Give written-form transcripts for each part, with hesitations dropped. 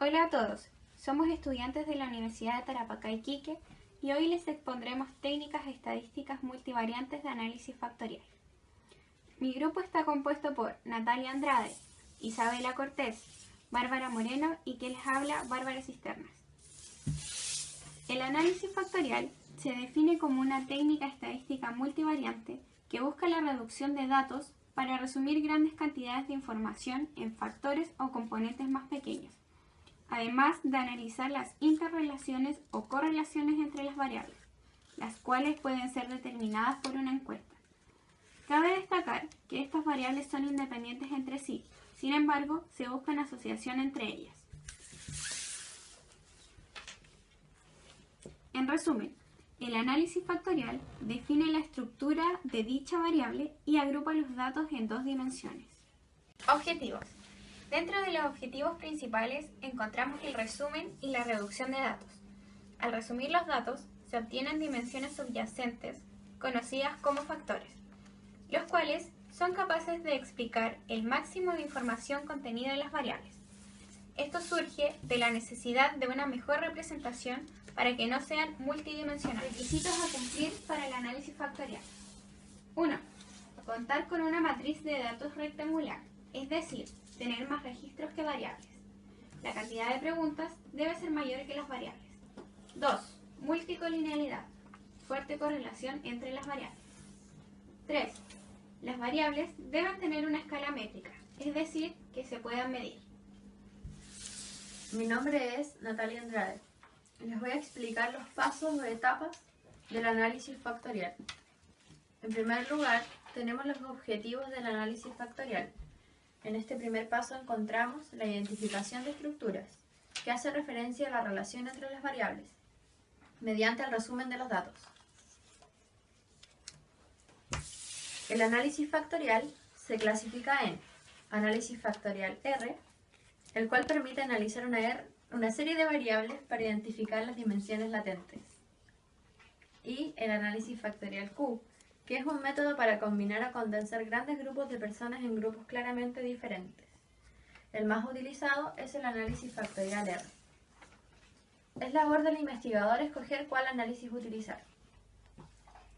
Hola a todos, somos estudiantes de la Universidad de Tarapacá Iquique y hoy les expondremos técnicas estadísticas multivariantes de análisis factorial. Mi grupo está compuesto por Natalia Andrade, Isabela Cortés, Bárbara Moreno y que les habla Bárbara Cisternas. El análisis factorial se define como una técnica estadística multivariante que busca la reducción de datos para resumir grandes cantidades de información en factores o componentes más pequeños, además de analizar las interrelaciones o correlaciones entre las variables, las cuales pueden ser determinadas por una encuesta. Cabe destacar que estas variables son independientes entre sí, sin embargo, se busca una asociación entre ellas. En resumen, el análisis factorial define la estructura de dicha variable y agrupa los datos en dos dimensiones. Objetivos. Dentro de los objetivos principales encontramos el resumen y la reducción de datos. Al resumir los datos, se obtienen dimensiones subyacentes, conocidas como factores, los cuales son capaces de explicar el máximo de información contenida en las variables. Esto surge de la necesidad de una mejor representación para que no sean multidimensionales. Requisitos a cumplir para el análisis factorial. 1. Contar con una matriz de datos rectangular, es decir, tener más registros que variables. La cantidad de preguntas debe ser mayor que las variables. 2. Multicolinealidad, fuerte correlación entre las variables. 3. Las variables deben tener una escala métrica, es decir, que se puedan medir. Mi nombre es Natalia Andrade. Les voy a explicar los pasos o etapas del análisis factorial. En primer lugar, tenemos los objetivos del análisis factorial. En este primer paso encontramos la identificación de estructuras, que hace referencia a la relación entre las variables, mediante el resumen de los datos. El análisis factorial se clasifica en análisis factorial R, el cual permite analizar una serie de variables para identificar las dimensiones latentes, y el análisis factorial Q, que es un método para combinar o condensar grandes grupos de personas en grupos claramente diferentes. El más utilizado es el análisis factorial R. Es labor del investigador escoger cuál análisis utilizar.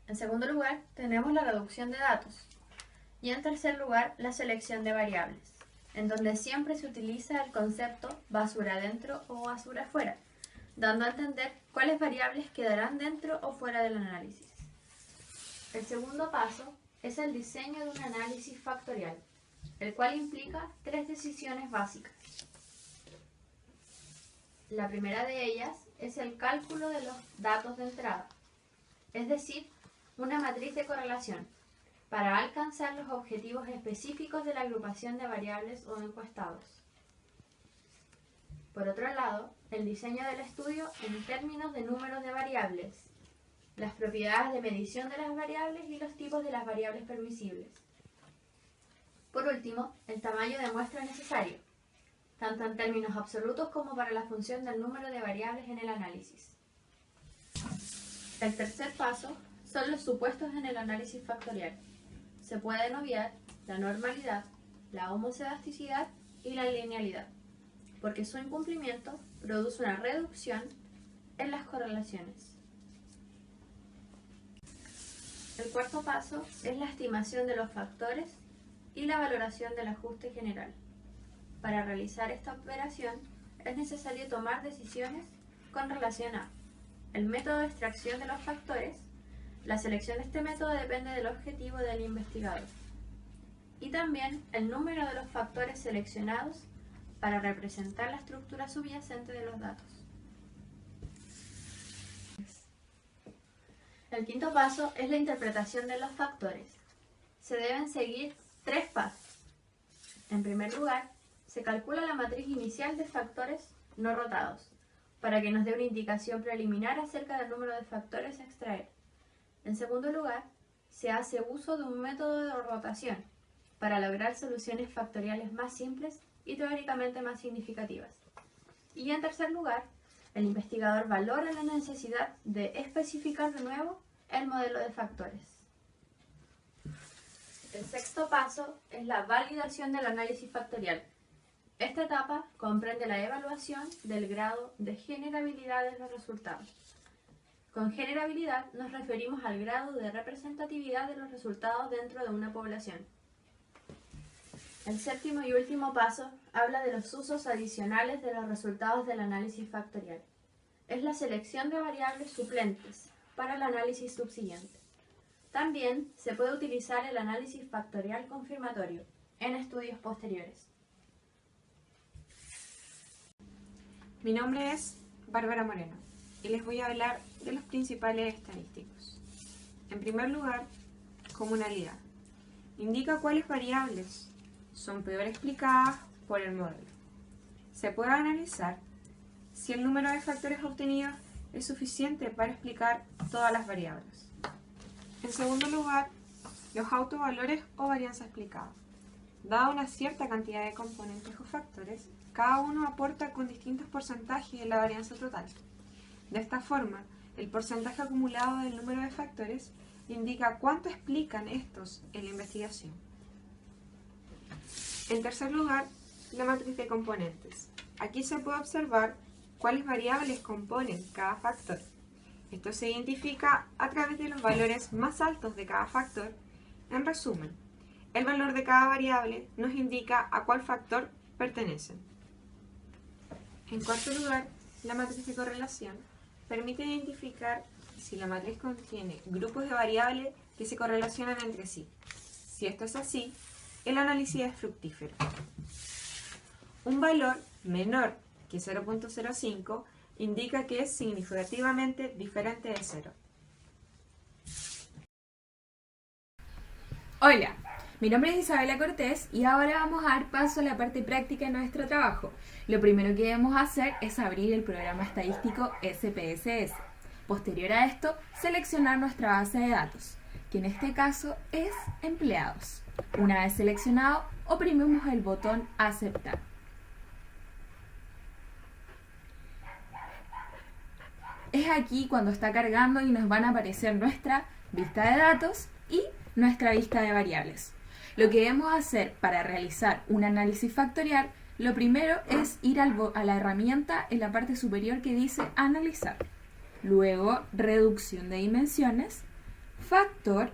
En segundo lugar, tenemos la reducción de datos. Y en tercer lugar, la selección de variables, en donde siempre se utiliza el concepto basura adentro o basura afuera, dando a entender cuáles variables quedarán dentro o fuera del análisis. El segundo paso es el diseño de un análisis factorial, el cual implica tres decisiones básicas. La primera de ellas es el cálculo de los datos de entrada, es decir, una matriz de correlación, para alcanzar los objetivos específicos de la agrupación de variables o encuestados. Por otro lado, el diseño del estudio en términos de números de variables, las propiedades de medición de las variables y los tipos de las variables permisibles. Por último, el tamaño de muestra necesario, tanto en términos absolutos como para la función del número de variables en el análisis. El tercer paso son los supuestos en el análisis factorial. Se pueden obviar la normalidad, la homoscedasticidad y la linealidad, porque su incumplimiento produce una reducción en las correlaciones. El cuarto paso es la estimación de los factores y la valoración del ajuste general. Para realizar esta operación es necesario tomar decisiones con relación a el método de extracción de los factores. La selección de este método depende del objetivo del investigador. Y también el número de los factores seleccionados para representar la estructura subyacente de los datos. El quinto paso es la interpretación de los factores. Se deben seguir tres pasos. En primer lugar, se calcula la matriz inicial de factores no rotados, para que nos dé una indicación preliminar acerca del número de factores a extraer. En segundo lugar, se hace uso de un método de rotación para lograr soluciones factoriales más simples y teóricamente más significativas. Y en tercer lugar, el investigador valora la necesidad de especificar de nuevo el modelo de factores. El sexto paso es la validación del análisis factorial. Esta etapa comprende la evaluación del grado de generabilidad de los resultados. Con generabilidad nos referimos al grado de representatividad de los resultados dentro de una población. El séptimo y último paso habla de los usos adicionales de los resultados del análisis factorial. Es la selección de variables suplentes para el análisis subsiguiente. También se puede utilizar el análisis factorial confirmatorio en estudios posteriores. Mi nombre es Bárbara Moreno y les voy a hablar de los principales estadísticos. En primer lugar, comunalidad. Indica cuáles variables son peor explicadas por el modelo. Se puede analizar si el número de factores obtenidos es suficiente para explicar todas las variables. En segundo lugar, los autovalores o varianza explicada. Dada una cierta cantidad de componentes o factores, cada uno aporta con distintos porcentajes de la varianza total. De esta forma, el porcentaje acumulado del número de factores indica cuánto explican estos en la investigación. En tercer lugar, la matriz de componentes. Aquí se puede observar cuáles variables componen cada factor. Esto se identifica a través de los valores más altos de cada factor. En resumen, el valor de cada variable nos indica a cuál factor pertenecen. En cuarto lugar, la matriz de correlación permite identificar si la matriz contiene grupos de variables que se correlacionan entre sí. Si esto es así, el análisis es fructífero. Un valor menor que 0.05 indica que es significativamente diferente de 0. Hola, mi nombre es Isabela Cortés y ahora vamos a dar paso a la parte práctica de nuestro trabajo. Lo primero que debemos hacer es abrir el programa estadístico SPSS. Posterior a esto, seleccionar nuestra base de datos, que en este caso es empleados. Una vez seleccionado, oprimimos el botón Aceptar. Es aquí cuando está cargando y nos van a aparecer nuestra vista de datos y nuestra vista de variables. Lo que debemos hacer para realizar un análisis factorial, lo primero es ir a la herramienta en la parte superior que dice Analizar. Luego, Reducción de dimensiones, Factor,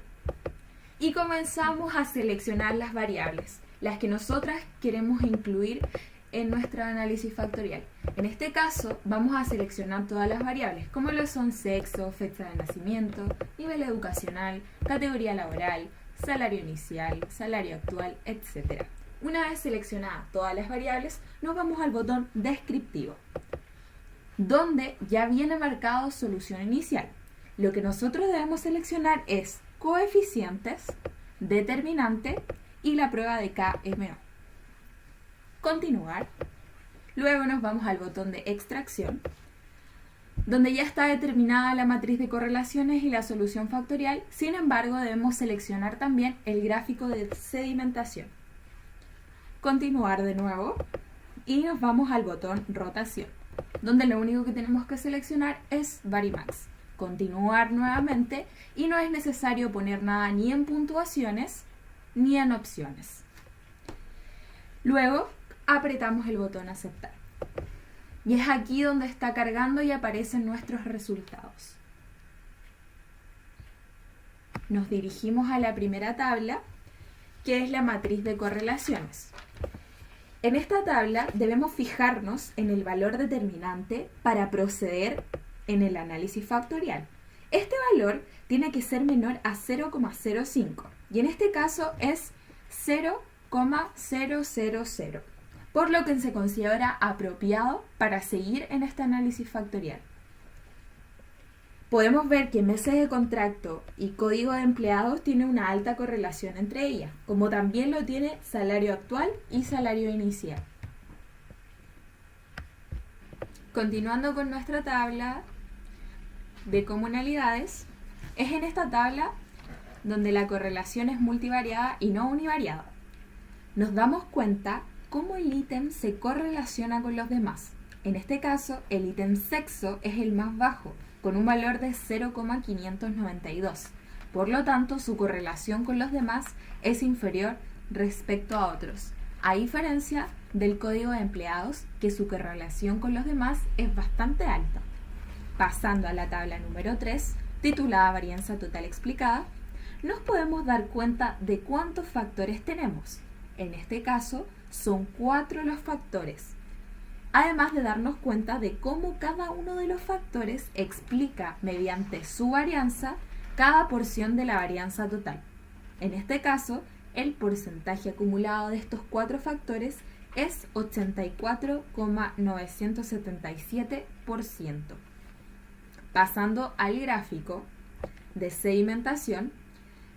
y comenzamos a seleccionar las variables, las que nosotras queremos incluir en nuestro análisis factorial. En este caso, vamos a seleccionar todas las variables, como lo son sexo, fecha de nacimiento, nivel educacional, categoría laboral, salario inicial, salario actual, etc. Una vez seleccionadas todas las variables, nos vamos al botón Descriptivo, donde ya viene marcado Solución inicial. Lo que nosotros debemos seleccionar es coeficientes, determinante y la prueba de KMO. Continuar. Luego nos vamos al botón de extracción, donde ya está determinada la matriz de correlaciones y la solución factorial. Sin embargo, debemos seleccionar también el gráfico de sedimentación. Continuar de nuevo y nos vamos al botón rotación, donde lo único que tenemos que seleccionar es Varimax. Continuar nuevamente y no es necesario poner nada ni en puntuaciones ni en opciones. Luego apretamos el botón aceptar. Y es aquí donde está cargando y aparecen nuestros resultados. Nos dirigimos a la primera tabla, que es la matriz de correlaciones. En esta tabla debemos fijarnos en el valor determinante para proceder en el análisis factorial. Este valor tiene que ser menor a 0,05 y en este caso es 0,000, por lo que se considera apropiado para seguir en este análisis factorial. Podemos ver que meses de contrato y código de empleados tiene una alta correlación entre ellas, como también lo tiene salario actual y salario inicial. Continuando con nuestra tabla de comunalidades, es en esta tabla donde la correlación es multivariada y no univariada. Nos damos cuenta cómo el ítem se correlaciona con los demás. En este caso, el ítem sexo es el más bajo, con un valor de 0,592. Por lo tanto, su correlación con los demás es inferior respecto a otros, a diferencia del código de empleados, que su correlación con los demás es bastante alta. Pasando a la tabla número 3, titulada Varianza Total Explicada, nos podemos dar cuenta de cuántos factores tenemos. En este caso, son 4 los factores. Además de darnos cuenta de cómo cada uno de los factores explica mediante su varianza cada porción de la varianza total. En este caso, el porcentaje acumulado de estos 4 factores es 84,977%. Pasando al gráfico de sedimentación,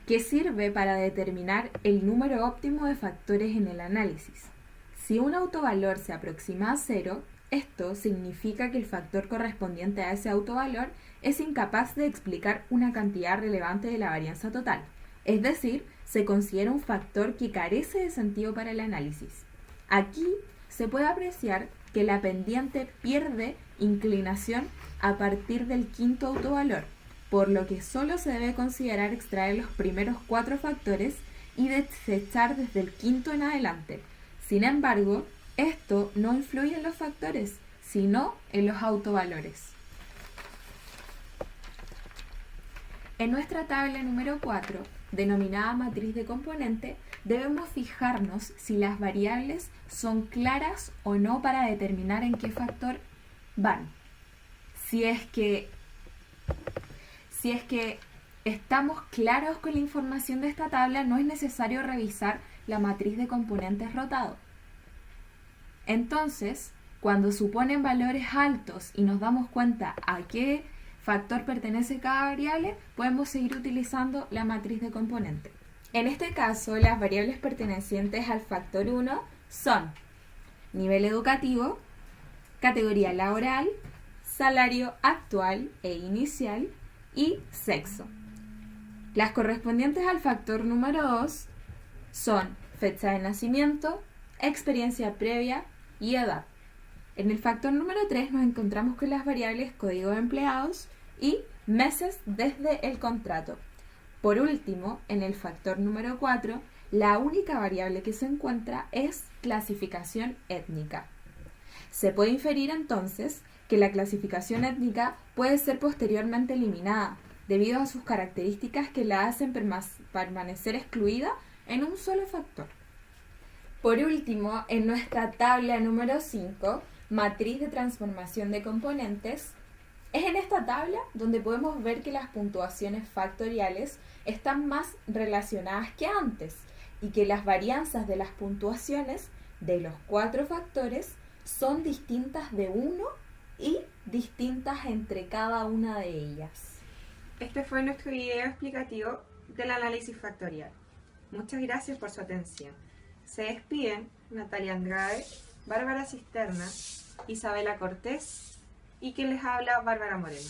que sirve para determinar el número óptimo de factores en el análisis. Si un autovalor se aproxima a 0, esto significa que el factor correspondiente a ese autovalor es incapaz de explicar una cantidad relevante de la varianza total, es decir, se considera un factor que carece de sentido para el análisis. Aquí se puede apreciar que la pendiente pierde inclinación a partir del quinto autovalor, por lo que solo se debe considerar extraer los primeros 4 factores y desechar desde el quinto en adelante. Sin embargo, esto no influye en los factores, sino en los autovalores. En nuestra tabla número 4, denominada matriz de componente, debemos fijarnos si las variables son claras o no para determinar en qué factor van. Si es que estamos claros con la información de esta tabla, no es necesario revisar la matriz de componentes rotado. Entonces, cuando suponen valores altos y nos damos cuenta a qué factor pertenece cada variable, podemos seguir utilizando la matriz de componente. En este caso, las variables pertenecientes al factor 1 son nivel educativo, categoría laboral, salario actual e inicial y sexo. Las correspondientes al factor número 2 son fecha de nacimiento, experiencia previa y edad. En el factor número 3 nos encontramos con las variables código de empleados y meses desde el contrato. Por último, en el factor número 4, la única variable que se encuentra es clasificación étnica. Se puede inferir entonces que la clasificación étnica puede ser posteriormente eliminada, debido a sus características que la hacen permanecer excluida en un solo factor. Por último, en nuestra tabla número 5, matriz de transformación de componentes, es en esta tabla donde podemos ver que las puntuaciones factoriales están más relacionadas que antes y que las varianzas de las puntuaciones de los 4 factores son distintas de uno y distintas entre cada una de ellas. Este fue nuestro video explicativo del análisis factorial. Muchas gracias por su atención. Se despiden Natalia Andrade, Bárbara Cisterna, Isabela Cortés y quien les habla, Bárbara Moreno.